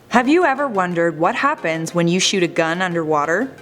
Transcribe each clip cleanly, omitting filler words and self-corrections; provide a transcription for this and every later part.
Have you ever wondered what happens when you shoot a gun underwater?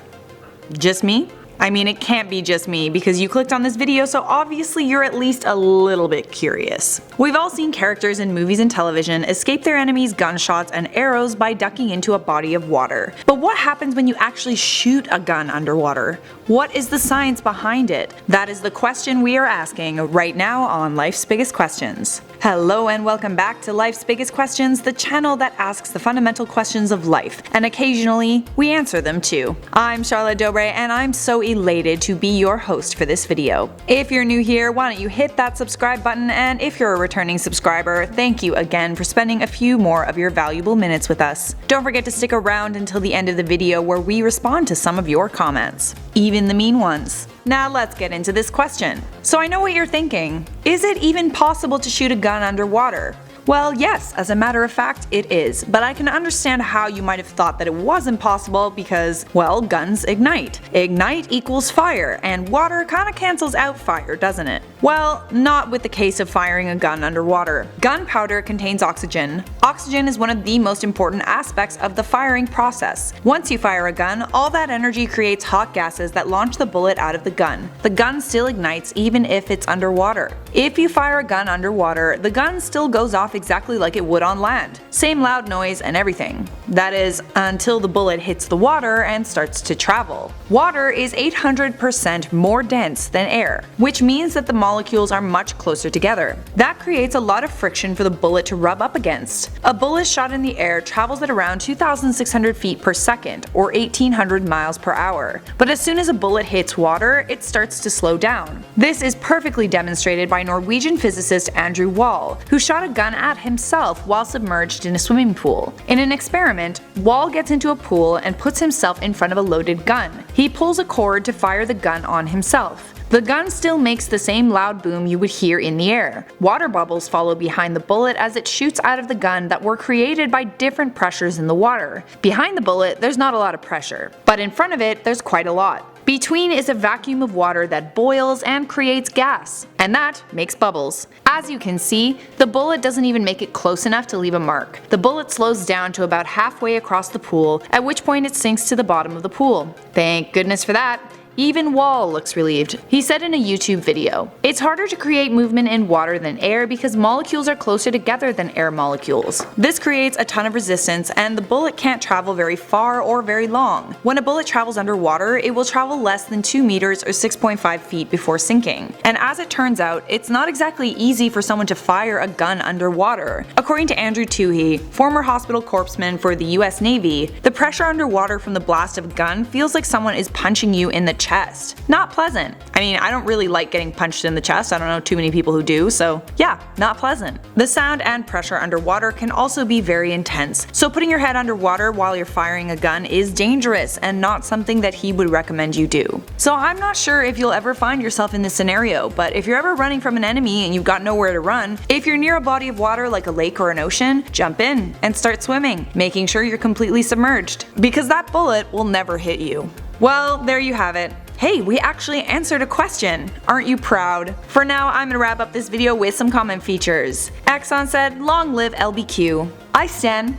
Just me? I mean, it can't be just me because you clicked on this video, so obviously you're at least a little bit curious. We've all seen characters in movies and television escape their enemies' gunshots and arrows by ducking into a body of water. But what happens when you actually shoot a gun underwater? What is the science behind it? That is the question we are asking right now on Life's Biggest Questions. Hello and welcome back to Life's Biggest Questions, the channel that asks the fundamental questions of life, and occasionally we answer them too. I'm Charlotte Dobre and I'm so elated to be your host for this video. If you're new here, why don't you hit that subscribe button, and if you're a returning subscriber, thank you again for spending a few more of your valuable minutes with us. Don't forget to stick around until the end of the video where we respond to some of your comments, even the mean ones. Now let's get into this question. So I know what you're thinking. Is it even possible to shoot a gun underwater? Well, yes, as a matter of fact, it is, but I can understand how you might have thought that it wasn't possible because, well, guns ignite. Ignite equals fire, and water kinda cancels out fire, doesn't it? Well, not with the case of firing a gun underwater. Gunpowder contains oxygen. Oxygen is one of the most important aspects of the firing process. Once you fire a gun, all that energy creates hot gases that launch the bullet out of the gun. The gun still ignites even if it's underwater. If you fire a gun underwater, the gun still goes off exactly like it would on land. Same loud noise and everything. That is, until the bullet hits the water and starts to travel. Water is 800% more dense than air, which means that the molecules are much closer together. That creates a lot of friction for the bullet to rub up against. A bullet shot in the air travels at around 2,600 feet per second, or 1,800 miles per hour. But as soon as a bullet hits water, it starts to slow down. This is perfectly demonstrated by Norwegian physicist Andrew Wall, who shot a gun at himself while submerged in a swimming pool. In an experiment, Wall gets into a pool and puts himself in front of a loaded gun. He pulls a cord to fire the gun on himself. The gun still makes the same loud boom you would hear in the air. Water bubbles follow behind the bullet as it shoots out of the gun that were created by different pressures in the water. Behind the bullet, there's not a lot of pressure, but in front of it, there's quite a lot. Between is a vacuum of water that boils and creates gas, and that makes bubbles. As you can see, the bullet doesn't even make it close enough to leave a mark. The bullet slows down to about halfway across the pool, at which point it sinks to the bottom of the pool. Thank goodness for that. Even Wall looks relieved. He said in a YouTube video, "It's harder to create movement in water than air because molecules are closer together than air molecules. This creates a ton of resistance and the bullet can't travel very far or very long. When a bullet travels underwater, it will travel less than 2 meters or 6.5 feet before sinking. And as it turns out, it's not exactly easy for someone to fire a gun underwater." According to Andrew Toohey, former hospital corpsman for the US Navy, the pressure underwater from the blast of a gun feels like someone is punching you in the chest. Not pleasant. I mean, I don't really like getting punched in the chest. I don't know too many people who do, so yeah, not pleasant. The sound and pressure underwater can also be very intense, so putting your head underwater while you're firing a gun is dangerous and not something that he would recommend you do. So I'm not sure if you'll ever find yourself in this scenario, but if you're ever running from an enemy and you've got nowhere to run, if you're near a body of water like a lake or an ocean, jump in and start swimming, making sure you're completely submerged, because that bullet will never hit you. Well, there you have it. Hey, we actually answered a question. Aren't you proud? For now, I'm gonna wrap up this video with some comment features. Exxon said, "Long live LBQ." I stand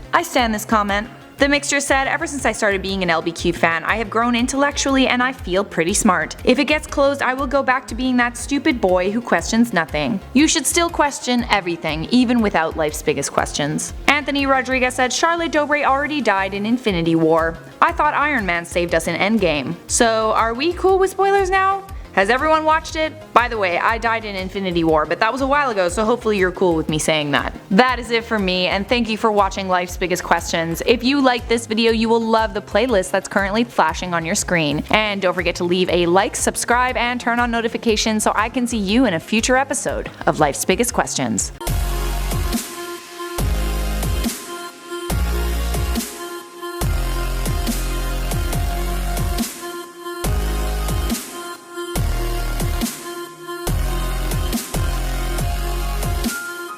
this comment. The Mixture said, "Ever since I started being an LBQ fan, I have grown intellectually and I feel pretty smart. If it gets closed, I will go back to being that stupid boy who questions nothing." You should still question everything, even without Life's Biggest Questions. Anthony Rodriguez said, "Charlotte Dobre already died in Infinity War. I thought Iron Man saved us in Endgame. So are we cool with spoilers now? Has everyone watched it? By the way, I died in Infinity War, but that was a while ago, so hopefully you're cool with me saying that." That is it for me, and thank you for watching Life's Biggest Questions. If you like this video, you will love the playlist that's currently flashing on your screen. And don't forget to leave a like, subscribe, and turn on notifications so I can see you in a future episode of Life's Biggest Questions.